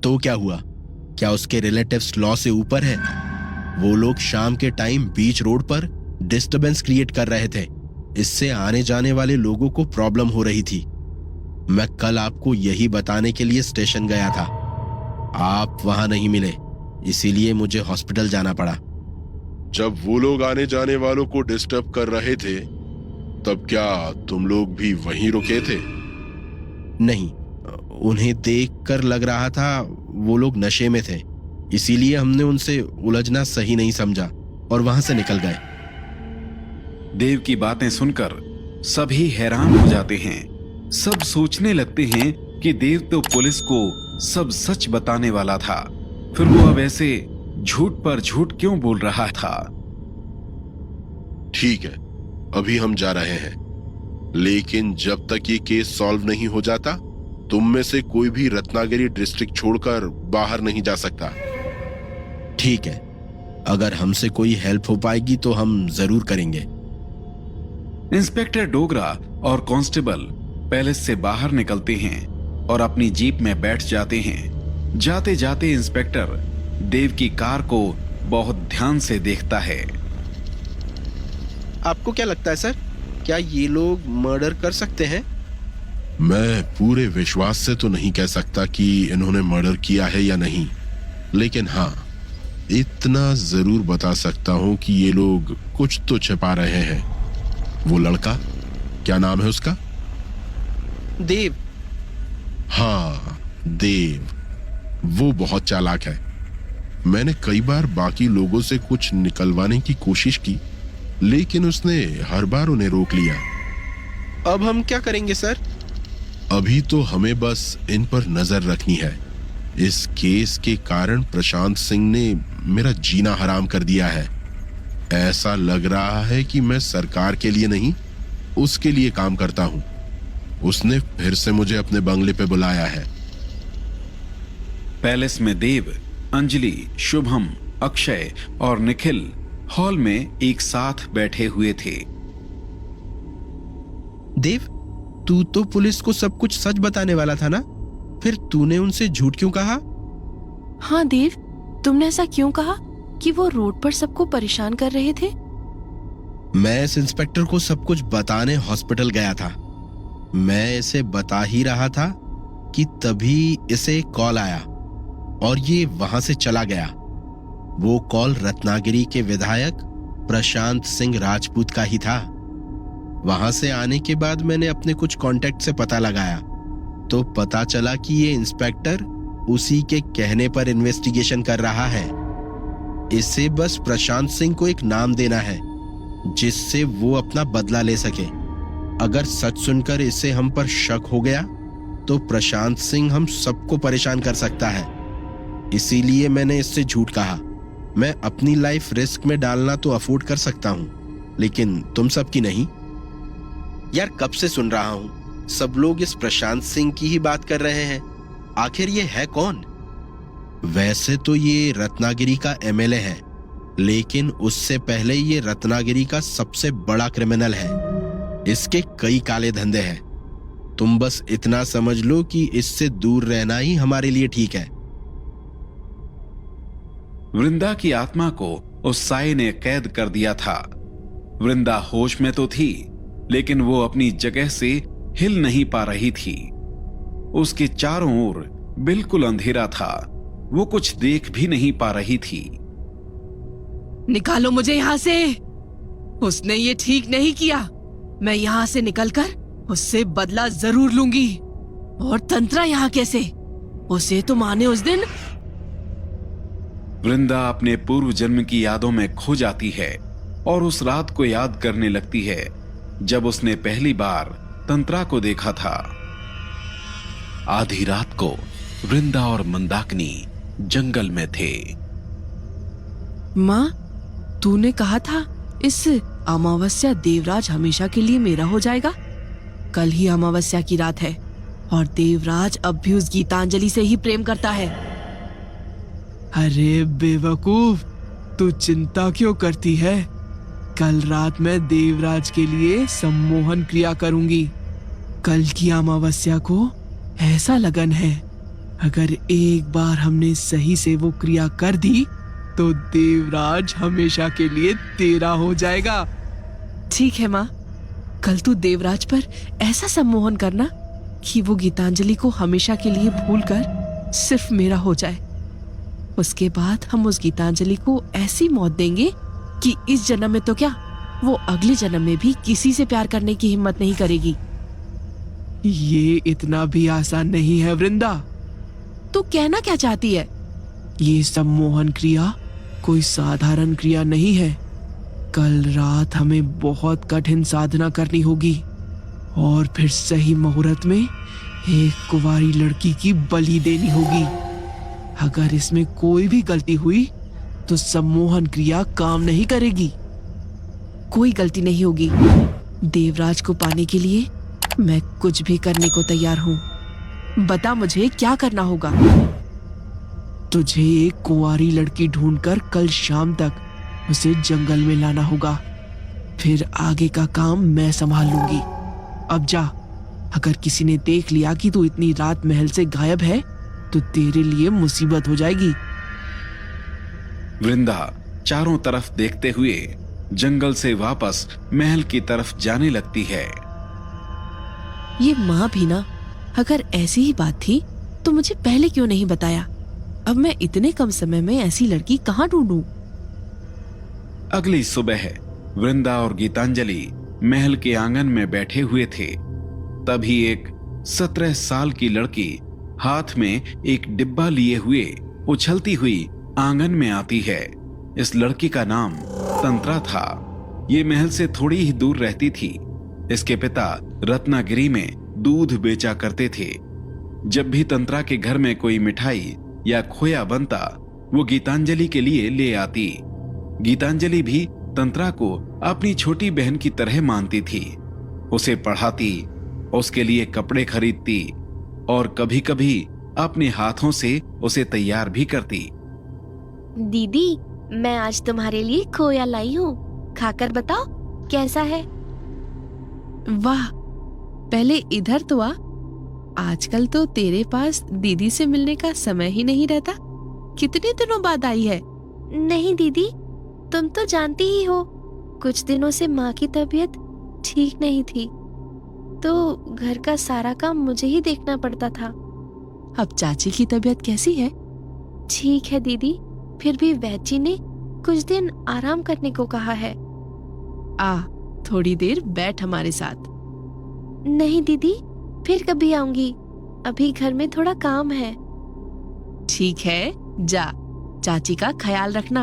तो क्या हुआ? क्या उसके रिलेटिव्स लॉ से ऊपर है? वो लोग शाम के टाइम बीच रोड पर डिस्टरबेंस क्रिएट कर रहे थे। इससे आने जाने वाले लोगों को प्रॉब्लम हो रही थी। मैं कल आपको यही बताने के लिए स्टेशन गया था। आप वहां नहीं मिले, इसीलिए मुझे हॉस्पिटल जाना पड़ा। जब वो लोग आने जाने वालों को डिस्टर्ब कर रहे थे, तब क्या तुम लोग भी वहीं रुके थे? नहीं, उन्हें देखकर लग रहा था वो लोग नशे में थे, इसीलिए हमने उनसे उलझना सही नहीं समझा और वहां से निकल गए। देव की बातें सुनकर सभी हैरान हो जाते हैं। सब सोचने लगते हैं कि देव तो पुलिस को सब सच बताने वाला था, फिर वो अब ऐसे झूठ पर झूठ क्यों बोल रहा था। ठीक है, अभी हम जा रहे हैं, लेकिन जब तक ये केस सॉल्व नहीं हो जाता, तुम में से कोई भी रत्नागिरी डिस्ट्रिक्ट छोड़कर बाहर नहीं जा सकता। ठीक है, अगर हमसे कोई हेल्प हो पाएगी तो हम जरूर करेंगे। इंस्पेक्टर डोगरा और कांस्टेबल पैलेस से बाहर निकलते हैं और अपनी जीप में बैठ जाते हैं। जाते जाते इंस्पेक्टर देव की कार को बहुत ध्यान से देखता है। आपको क्या लगता है सर, क्या ये लोग मर्डर कर सकते हैं? मैं पूरे विश्वास से तो नहीं कह सकता कि इन्होंने मर्डर किया है या नहीं, लेकिन हाँ, इतना जरूर बता सकता हूं कि ये लोग कुछ तो छिपा रहे हैं। वो लड़का, क्या नाम है उसका? देव। हाँ, देव। वो बहुत चालाक है। मैंने कई बार बाकी लोगों से कुछ निकलवाने की कोशिश की, लेकिन उसने हर बार उन्हें रोक लिया। अब हम क्या करेंगे सर? अभी तो हमें बस इन पर नजर रखनी है। इस केस के कारण प्रशांत सिंह ने मेरा जीना हराम कर दिया है। ऐसा लग रहा है कि मैं सरकार के लिए नहीं, उसके लिए काम करता हूं। उसने फिर से मुझे अपने बंगले पे बुलाया है। पैलेस में देव, अंजलि, शुभम, अक्षय और निखिल हॉल में एक साथ बैठे हुए थे। देव, तू तो पुलिस को सब कुछ सच बताने वाला था ना? फिर तूने उनसे झूठ क्यों कहा? हाँ देव, तुमने ऐसा क्यों कहा कि वो रोड पर सबको परेशान कर रहे थे? मैं इस इंस्पेक्टर को सब कुछ बताने हॉस्पिटल गया था। मैं इसे बता ही रहा था कि तभी इसे एक कॉल आया और ये वहां से चला गया। वो कॉल रत्नागिरी के विधायक प्रशांत सिंह राजपूत का ही था। वहां से आने के बाद मैंने अपने कुछ कांटेक्ट से पता लगाया, तो पता चला कि ये इंस्पेक्टर उसी के कहने पर इन्वेस्टिगेशन कर रहा है। इसे बस प्रशांत सिंह को एक नाम देना है जिससे वो अपना बदला ले सके। अगर सच सुनकर इसे हम पर शक हो गया तो प्रशांत सिंह हम सबको परेशान कर सकता है। इसीलिए मैंने इससे झूठ कहा। मैं अपनी लाइफ रिस्क में डालना तो अफोर्ड कर सकता हूं, लेकिन तुम सबकी नहीं। यार, कब से सुन रहा हूं सब लोग इस प्रशांत सिंह की ही बात कर रहे हैं। आखिर ये है कौन? वैसे तो ये रत्नागिरी का एमएलए है, लेकिन उससे पहले ये रत्नागिरी का सबसे बड़ा क्रिमिनल है। इसके कई काले धंधे हैं। तुम बस इतना समझ लो कि इससे दूर रहना ही हमारे लिए ठीक है। वृंदा की आत्मा को उस साये ने कैद कर दिया था। वृंदा होश में तो थी, लेकिन वो अपनी जगह से हिल नहीं पा रही थी। उसके चारों ओर बिल्कुल अंधेरा था। वो कुछ देख भी नहीं पा रही थी। निकालो मुझे यहाँ से। उसने ये ठीक नहीं किया। मैं यहाँ से निकलकर उससे बदला जरूर लूंगी। और तंत्रा यहाँ कैसे? उसे तो माने उस दिन। वृंदा अपने पूर्व जन्म की यादों में खो जाती है और उस रात को याद करने लगती है जब उसने पहली बार तंत्रा को देखा था। आधी रात को वृंदा और मंदाकिनी जंगल में थे। माँ, तूने कहा था इस अमावस्या देवराज हमेशा के लिए मेरा हो जाएगा। कल ही अमावस्या की रात है और देवराज अब भी उस गीतांजलि से ही प्रेम करता है। अरे बेवकूफ, तू चिंता क्यों करती है? कल रात मैं देवराज के लिए सम्मोहन क्रिया करूंगी। कल की अमावस्या को ऐसा लगन है अगर एक बार हमने सही से वो क्रिया कर दी तो देवराज हमेशा के लिए तेरा हो जाएगा। ठीक है माँ, कल तू देवराज पर ऐसा सम्मोहन करना कि वो गीतांजलि को हमेशा के लिए भूलकर सिर्फ मेरा हो जाए। उसके बाद हम उस गीतांजलि को ऐसी मौत देंगे कि इस जन्म में तो क्या, वो अगले जन्म में भी किसी से प्यार करने की हिम्मत नहीं करेगी। ये इतना भी आसान नहीं है वृंदा। तू कहना क्या चाहती है? ये सम्मोहन क्रिया कोई साधारण क्रिया नहीं है। कल रात हमें बहुत कठिन साधना करनी होगी और फिर सही मुहूर्त में एक कुंवारी लड़की की बलि देनी होगी। अगर इसमें कोई भी गलती हुई तो सम्मोहन क्रिया काम नहीं करेगी। कोई गलती नहीं होगी। देवराज को पाने के लिए मैं कुछ भी करने को तैयार हूँ। बता मुझे क्या करना होगा। तुझे एक कुंवारी लड़की ढूंढकर कल शाम तक उसे जंगल में लाना होगा। फिर आगे का काम मैं संभाल लूंगी। अब जा। अगर किसी ने देख लिया कि तू इतनी रात महल से गायब है तो तेरे लिए मुसीबत हो जाएगी। वृंदा चारों तरफ देखते हुए जंगल से वापस महल की तरफ जाने लगती है। ये माँ भी ना, अगर ऐसी ही बात थी तो मुझे पहले क्यों नहीं बताया। अब मैं इतने कम समय में ऐसी लड़की कहाँ ढूंढूं? अगली सुबह वृंदा और गीतांजलि महल के आंगन में बैठे हुए थे। तभी एक 17 साल की लड़की हाथ में एक डिब्बा लिए हुए उछलती हुई आंगन में आती है। इस लड़की का नाम तंत्रा था। ये महल से थोड़ी ही दूर रहती थी। इसके पिता रत्नागिरी में दूध बेचा करते थे। जब भी तंत्रा के घर में कोई मिठाई या खोया बनता, वो गीतांजलि के लिए ले आती। गीतांजलि भी तंत्रा को अपनी छोटी बहन की तरह मानती थी। उसे पढ़ाती, उसके लिए कपड़े खरीदती और कभी कभी अपने हाथों से उसे तैयार भी करती। दीदी, मैं आज तुम्हारे लिए खोया लाई हूँ, खाकर बताओ कैसा है। वाह, पहले इधर तो आ। आजकल तो तेरे पास दीदी से मिलने का समय ही नहीं रहता। कितने दिनों बाद आई है? नहीं दीदी, तुम तो जानती ही हो, कुछ दिनों से माँ की तबीयत ठीक नहीं थी तो घर का सारा काम मुझे ही देखना पड़ता था। अब चाची की तबीयत कैसी है? ठीक है दीदी, फिर भी वैद्य जी ने कुछ दिन आराम करने को कहा है। आ, थोड़ी देर बैठ हमारे साथ। नहीं दीदी, फिर कभी आऊंगी, अभी घर में थोड़ा काम है। ठीक है, जा। चाची का ख्याल रखना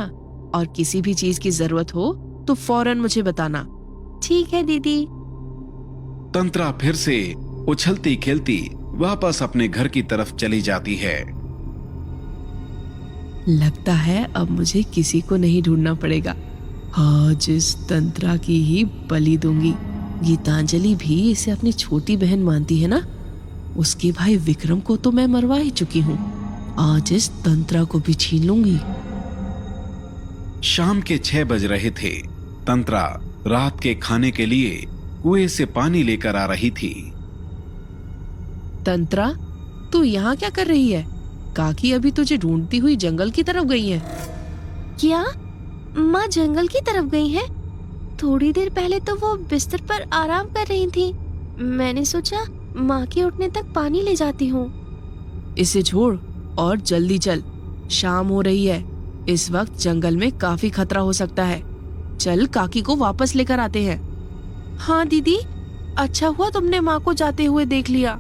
और किसी भी चीज की जरूरत हो तो फौरन मुझे बताना। ठीक है दीदी। तंत्रा फिर से उछलती खेलती वापस अपने घर की तरफ चली जाती है। लगता है अब मुझे किसी को नहीं ढूंढना पड़ेगा। आज इस तंत्रा की ही बलि दूंगी। गीतांजलि भी इसे अपनी छोटी बहन मानती है ना। उसके भाई विक्रम को तो मैं मरवा ही चुकी हूँ। आज इस तंत्रा को भी छीन लूंगी। शाम के 6 बज रहे थे। तंत्रा रात के खाने के लिए कुएं से पानी लेकर आ रही थी। तंत्रा, तू यहाँ क्या कर रही है? काकी अभी तुझे ढूंढती हुई जंगल की तरफ गई है। क्या माँ जंगल की तरफ गई है? थोड़ी देर पहले तो वो बिस्तर पर आराम कर रही थी। मैंने सोचा माँ के उठने तक पानी ले जाती हूँ। इसे छोड़ और जल्दी चल, शाम हो रही है। इस वक्त जंगल में काफी खतरा हो सकता है। चल, काकी को वापस लेकर आते हैं। हाँ दीदी, अच्छा हुआ तुमने माँ को जाते हुए देख लिया।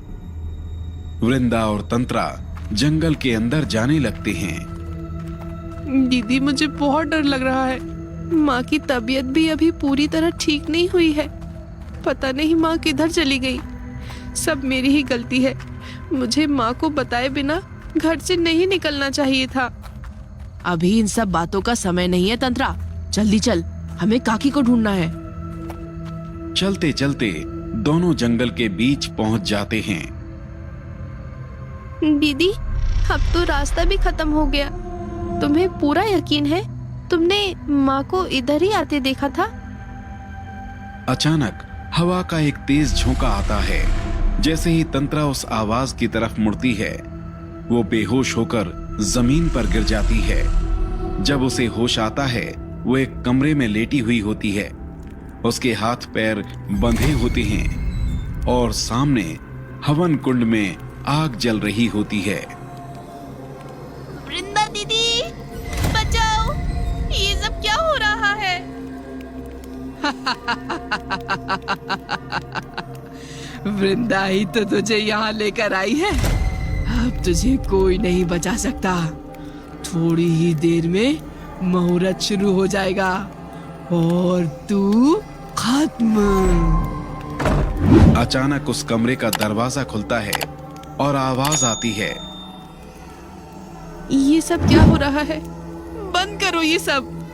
वृंदा और तंत्रा जंगल के अंदर जाने लगते हैं। दीदी, मुझे बहुत डर लग रहा है। माँ की तबीयत भी अभी पूरी तरह ठीक नहीं हुई है। पता नहीं माँ किधर चली गई। सब मेरी ही गलती है। मुझे माँ को बताए बिना घर से नहीं निकलना चाहिए था। अभी इन सब बातों का समय नहीं है तंत्रा। जल्दी चल, हमें काकी को ढूंढना है। चलते चलते दोनों जंगल के बीच पहुंच जाते हैं। दीदी, अब तो रास्ता भी खत्म हो गया। तुम्हें पूरा यकीन है तुमने माँ को इधर ही आते देखा था? अचानक हवा का एक तेज झोंका आता है। जैसे ही तंत्रा उस आवाज की तरफ मुड़ती है, वो बेहोश होकर जमीन पर गिर जाती है। जब उसे होश आता है वो एक कमरे में लेटी हुई होती है। उसके हाथ पैर बंधे होते हैं और सामने हवन कुंड में आग जल रही होती है। वृंदा दीदी, बचाओ, ये सब क्या हो रहा है? वृंदा ही तो तुझे यहाँ लेकर आई है। अब तुझे कोई नहीं बचा सकता। थोड़ी ही देर में मुहूर्त शुरू हो जाएगा और तू खत्म। अचानक उस कमरे का दरवाजा खुलता है और आवाज आती है। ये सब क्या हो रहा है? बंद करो ये सब।